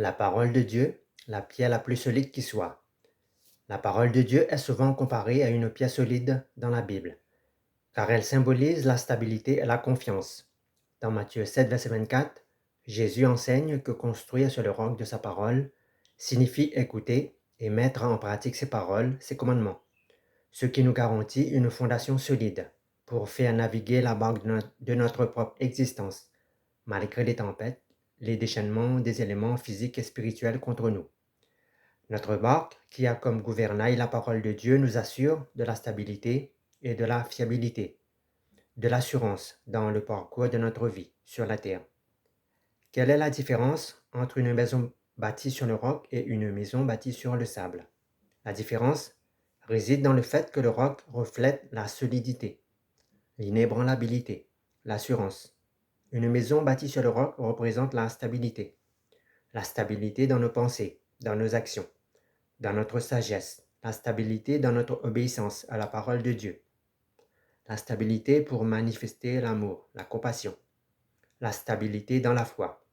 La parole de Dieu, la pierre la plus solide qui soit. La parole de Dieu est souvent comparée à une pierre solide dans la Bible, car elle symbolise la stabilité et la confiance. Dans Matthieu 7, verset 24, Jésus enseigne que construire sur le roc de sa parole signifie écouter et mettre en pratique ses paroles, ses commandements, ce qui nous garantit une fondation solide pour faire naviguer la barque de notre propre existence, malgré les tempêtes, les déchaînements des éléments physiques et spirituels contre nous. Notre barque, qui a comme gouvernail la parole de Dieu, nous assure de la stabilité et de la fiabilité, de l'assurance dans le parcours de notre vie sur la terre. Quelle est la différence entre une maison bâtie sur le roc et une maison bâtie sur le sable? La différence réside dans le fait que le roc reflète la solidité, l'inébranlabilité, l'assurance. Une maison bâtie sur le roc représente la stabilité dans nos pensées, dans nos actions, dans notre sagesse, la stabilité dans notre obéissance à la parole de Dieu, la stabilité pour manifester l'amour, la compassion, la stabilité dans la foi.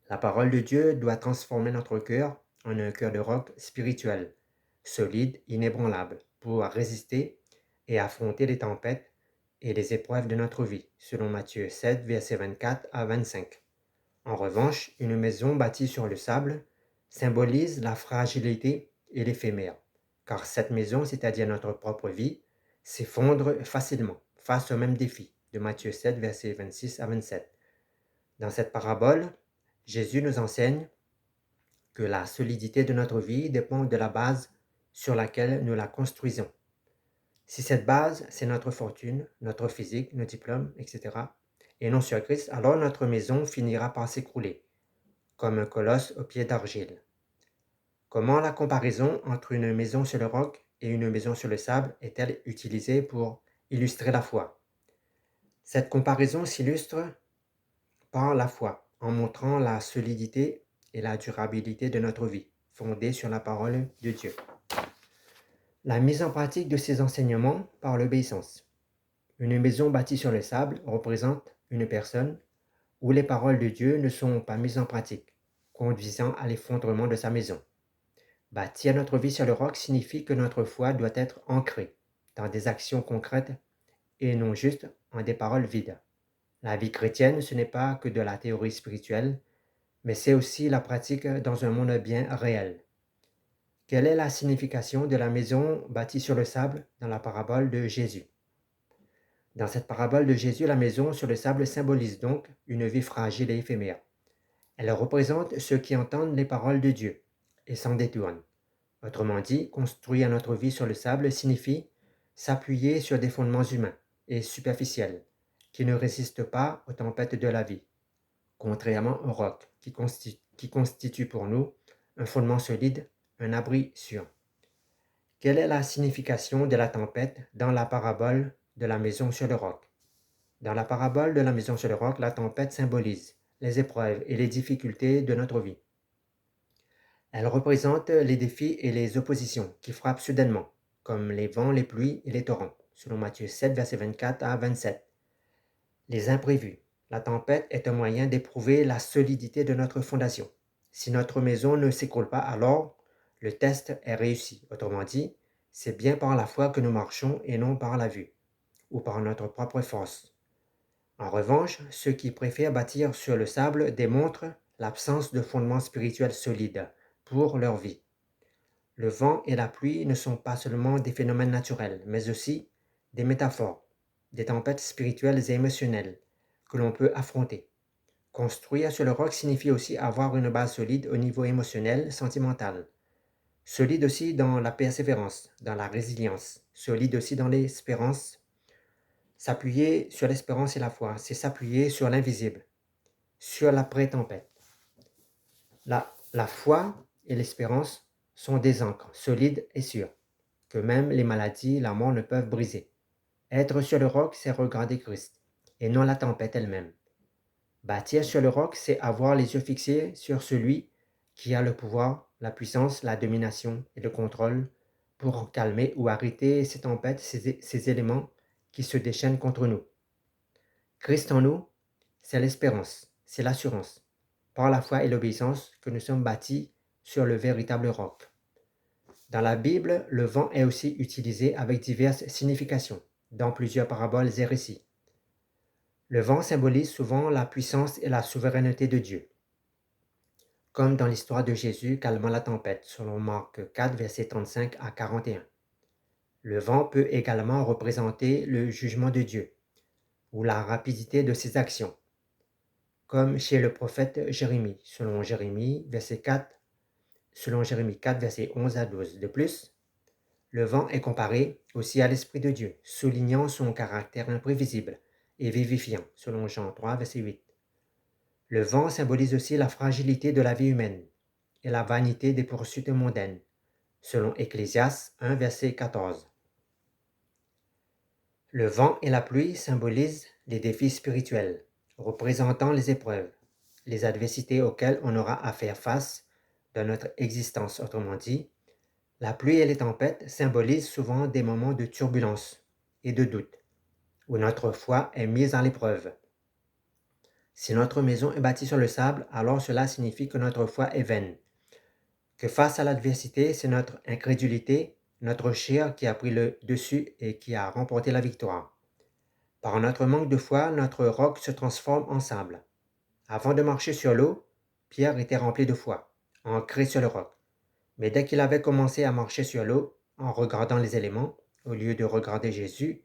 La parole de Dieu doit transformer notre cœur en un cœur de roc spirituel, solide, inébranlable, pour résister et affronter les tempêtes et les épreuves de notre vie, selon Matthieu 7, versets 24 à 25. En revanche, une maison bâtie sur le sable symbolise la fragilité et l'éphémère, car cette maison, c'est-à-dire notre propre vie, s'effondre facilement face au même défi de Matthieu 7, versets 26 à 27. Dans cette parabole, Jésus nous enseigne que la solidité de notre vie dépend de la base sur laquelle nous la construisons. Si cette base, c'est notre fortune, notre physique, nos diplômes, etc., et non sur Christ, alors notre maison finira par s'écrouler, comme un colosse au pied d'argile. Comment la comparaison entre une maison sur le roc et une maison sur le sable est-elle utilisée pour illustrer la foi? Cette comparaison s'illustre par la foi, en montrant la solidité et la durabilité de notre vie, fondée sur la parole de Dieu. La mise en pratique de ces enseignements par l'obéissance. Une maison bâtie sur le sable représente une personne où les paroles de Dieu ne sont pas mises en pratique, conduisant à l'effondrement de sa maison. Bâtir notre vie sur le roc signifie que notre foi doit être ancrée dans des actions concrètes et non juste en des paroles vides. La vie chrétienne, ce n'est pas que de la théorie spirituelle, mais c'est aussi la pratique dans un monde bien réel. Quelle est la signification de la maison bâtie sur le sable dans la parabole de Jésus? Dans cette parabole de Jésus, la maison sur le sable symbolise donc une vie fragile et éphémère. Elle représente ceux qui entendent les paroles de Dieu et s'en détournent. Autrement dit, construire notre vie sur le sable signifie s'appuyer sur des fondements humains et superficiels qui ne résistent pas aux tempêtes de la vie, contrairement au roc qui constitue pour nous un fondement solide, un abri sûr. Quelle est la signification de la tempête dans la parabole de la maison sur le roc? Dans la parabole de la maison sur le roc, la tempête symbolise les épreuves et les difficultés de notre vie. Elle représente les défis et les oppositions qui frappent soudainement, comme les vents, les pluies et les torrents, selon Matthieu 7, versets 24 à 27. Les imprévus. La tempête est un moyen d'éprouver la solidité de notre fondation. Si notre maison ne s'écroule pas, alors le test est réussi. Autrement dit, c'est bien par la foi que nous marchons et non par la vue, ou par notre propre force. En revanche, ceux qui préfèrent bâtir sur le sable démontrent l'absence de fondement spirituel solide pour leur vie. Le vent et la pluie ne sont pas seulement des phénomènes naturels, mais aussi des métaphores, des tempêtes spirituelles et émotionnelles que l'on peut affronter. Construire sur le roc signifie aussi avoir une base solide au niveau émotionnel, sentimental. Solide aussi dans la persévérance, dans la résilience. Solide aussi dans l'espérance. S'appuyer sur l'espérance et la foi, c'est s'appuyer sur l'invisible, sur l'après-tempête. La foi et l'espérance sont des ancres solides et sûres, que même les maladies, la mort ne peuvent briser. Être sur le roc, c'est regarder Christ, et non la tempête elle-même. Bâtir sur le roc, c'est avoir les yeux fixés sur celui qui a le pouvoir, la puissance, la domination et le contrôle pour calmer ou arrêter ces tempêtes, ces éléments qui se déchaînent contre nous. Christ en nous, c'est l'espérance, c'est l'assurance. par la foi et l'obéissance que nous sommes bâtis sur le véritable roc. Dans la Bible, le vent est aussi utilisé avec diverses significations, dans plusieurs paraboles et récits. Le vent symbolise souvent la puissance et la souveraineté de Dieu, comme dans l'histoire de Jésus calmant la tempête, selon Marc 4, versets 35 à 41. Le vent peut également représenter le jugement de Dieu, ou la rapidité de ses actions, comme chez le prophète Jérémie, selon Jérémie 4, versets 11 à 12. De plus, le vent est comparé aussi à l'Esprit de Dieu, soulignant son caractère imprévisible et vivifiant, selon Jean 3, verset 8. Le vent symbolise aussi la fragilité de la vie humaine et la vanité des poursuites mondaines, selon Ecclésiaste 1, verset 14. Le vent et la pluie symbolisent les défis spirituels, représentant les épreuves, les adversités auxquelles on aura à faire face dans notre existence. Autrement dit, la pluie et les tempêtes symbolisent souvent des moments de turbulence et de doute, où notre foi est mise à l'épreuve. Si notre maison est bâtie sur le sable, alors cela signifie que notre foi est vaine, que face à l'adversité, c'est notre incrédulité, notre chair qui a pris le dessus et qui a remporté la victoire. Par notre manque de foi, notre roc se transforme en sable. Avant de marcher sur l'eau, Pierre était rempli de foi, ancré sur le roc. Mais dès qu'il avait commencé à marcher sur l'eau, en regardant les éléments, au lieu de regarder Jésus,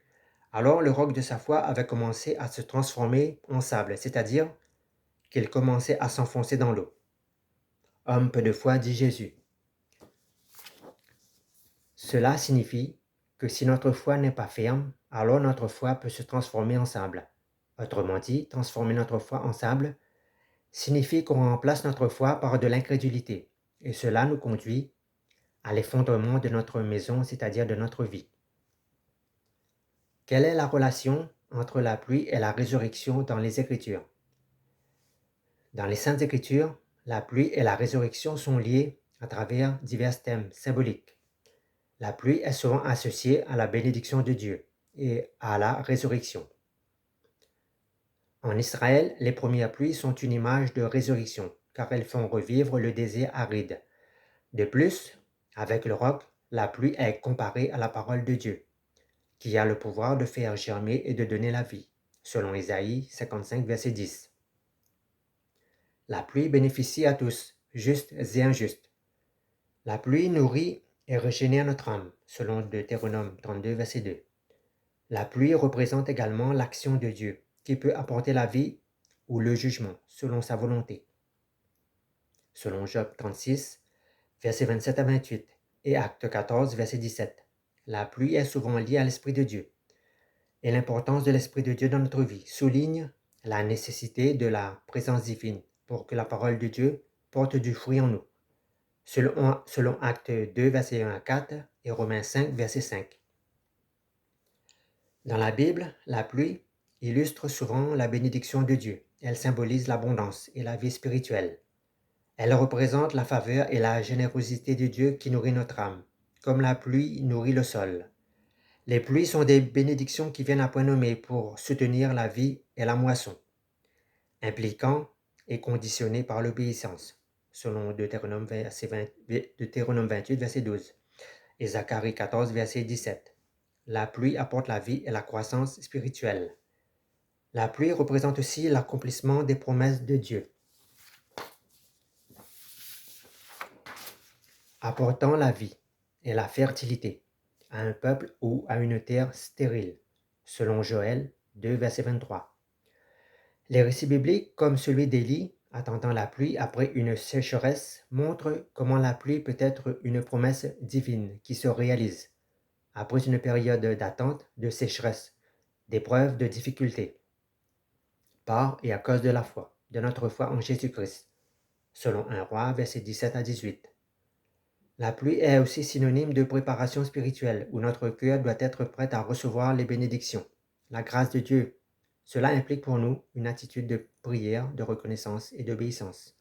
alors le roc de sa foi avait commencé à se transformer en sable, c'est-à-dire qu'il commençait à s'enfoncer dans l'eau. Homme peu de foi, dit Jésus. Cela signifie que si notre foi n'est pas ferme, alors notre foi peut se transformer en sable. Autrement dit, transformer notre foi en sable signifie qu'on remplace notre foi par de l'incrédulité, et cela nous conduit à l'effondrement de notre maison, c'est-à-dire de notre vie. Quelle est la relation entre la pluie et la résurrection dans les Écritures? Dans les Saintes Écritures, la pluie et la résurrection sont liées à travers divers thèmes symboliques. La pluie est souvent associée à la bénédiction de Dieu et à la résurrection. En Israël, les premières pluies sont une image de résurrection, car elles font revivre le désert aride. De plus, avec le roc, la pluie est comparée à la parole de Dieu, qui a le pouvoir de faire germer et de donner la vie, selon Ésaïe 55, verset 10. La pluie bénéficie à tous, justes et injustes. La pluie nourrit et régénère notre âme, selon Deutéronome 32, verset 2. La pluie représente également l'action de Dieu, qui peut apporter la vie ou le jugement, selon sa volonté. Selon Job 36, versets 27 à 28, et Acte 14, verset 17. La pluie est souvent liée à l'Esprit de Dieu. Et l'importance de l'Esprit de Dieu dans notre vie souligne la nécessité de la présence divine pour que la parole de Dieu porte du fruit en nous. Selon Acte 2, verset 1 à 4 et Romains 5, verset 5. Dans la Bible, la pluie illustre souvent la bénédiction de Dieu. Elle symbolise l'abondance et la vie spirituelle. Elle représente la faveur et la générosité de Dieu qui nourrit notre âme, comme la pluie nourrit le sol. Les pluies sont des bénédictions qui viennent à point nommé pour soutenir la vie et la moisson, impliquant et conditionnées par l'obéissance, selon Deutéronome 28, verset 12, et Zacharie 14, verset 17. La pluie apporte la vie et la croissance spirituelle. La pluie représente aussi l'accomplissement des promesses de Dieu, apportant la vie et la fertilité à un peuple ou à une terre stérile, selon Joël 2, verset 23. Les récits bibliques, comme celui d'Élie, attendant la pluie après une sécheresse, montrent comment la pluie peut être une promesse divine qui se réalise après une période d'attente, de sécheresse, d'épreuves, de difficultés, par et à cause de la foi, de notre foi en Jésus-Christ, selon 1 Roi, verset 17 à 18. La pluie est aussi synonyme de préparation spirituelle, où notre cœur doit être prêt à recevoir les bénédictions, la grâce de Dieu. Cela implique pour nous une attitude de prière, de reconnaissance et d'obéissance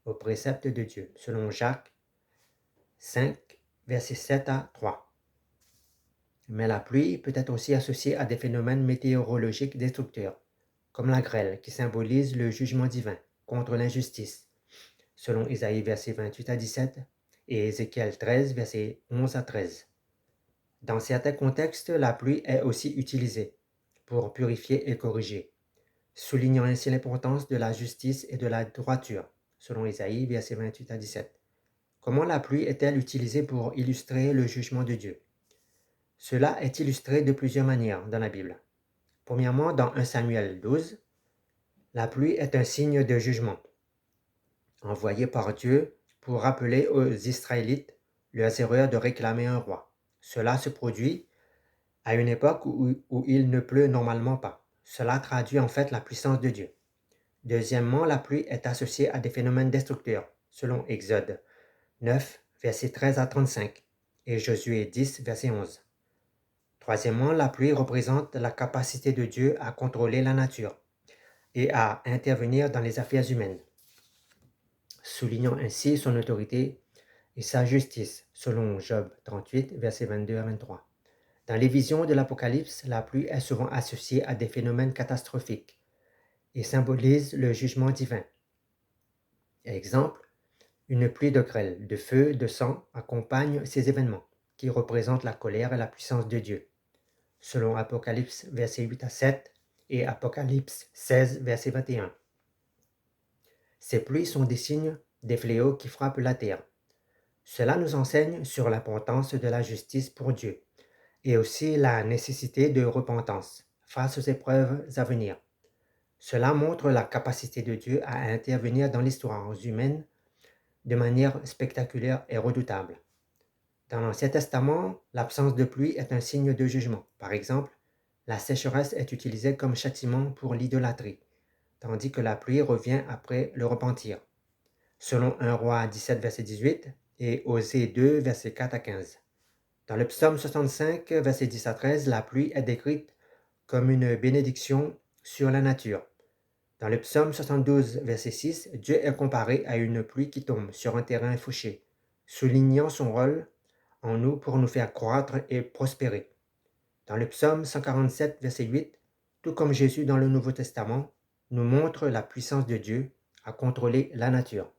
aux préceptes de Dieu, selon Jacques 5, versets 7 à 3. Mais la pluie peut être aussi associée à des phénomènes météorologiques destructeurs, comme la grêle, qui symbolise le jugement divin contre l'injustice, selon Isaïe verset 28 à 17 et Ézéchiel 13, verset 11 à 13. Dans certains contextes, la pluie est aussi utilisée pour purifier et corriger, soulignant ainsi l'importance de la justice et de la droiture, selon Isaïe verset 28 à 17. Comment la pluie est-elle utilisée pour illustrer le jugement de Dieu? Cela est illustré de plusieurs manières dans la Bible. Premièrement, dans 1 Samuel 12, la pluie est un signe de jugement, envoyé par Dieu pour rappeler aux Israélites leurs erreurs de réclamer un roi. Cela se produit à une époque où il ne pleut normalement pas. Cela traduit en fait la puissance de Dieu. Deuxièmement, la pluie est associée à des phénomènes destructeurs, selon Exode 9, versets 13 à 35 et Josué 10, verset 11. Troisièmement, la pluie représente la capacité de Dieu à contrôler la nature et à intervenir dans les affaires humaines, soulignant ainsi son autorité et sa justice, selon Job 38, versets 22 à 23. Dans les visions de l'Apocalypse, la pluie est souvent associée à des phénomènes catastrophiques et symbolise le jugement divin. Exemple, une pluie de grêle, de feu, de sang accompagne ces événements, qui représentent la colère et la puissance de Dieu, selon Apocalypse versets 8 à 7 et Apocalypse 16, verset 21. Ces pluies sont des signes des fléaux qui frappent la terre. Cela nous enseigne sur l'importance de la justice pour Dieu et aussi la nécessité de repentance face aux épreuves à venir. Cela montre la capacité de Dieu à intervenir dans l'histoire humaine de manière spectaculaire et redoutable. Dans l'Ancien Testament, l'absence de pluie est un signe de jugement. Par exemple, la sécheresse est utilisée comme châtiment pour l'idolâtrie, tandis que la pluie revient après le repentir, selon 1 Roi 17, verset 18 et Osée 2, verset 4 à 15. Dans le psaume 65, verset 10 à 13, la pluie est décrite comme une bénédiction sur la nature. Dans le psaume 72, verset 6, Dieu est comparé à une pluie qui tombe sur un terrain fauché, soulignant son rôle en nous pour nous faire croître et prospérer. Dans le psaume 147, verset 8, tout comme Jésus dans le Nouveau Testament, nous montre la puissance de Dieu à contrôler la nature.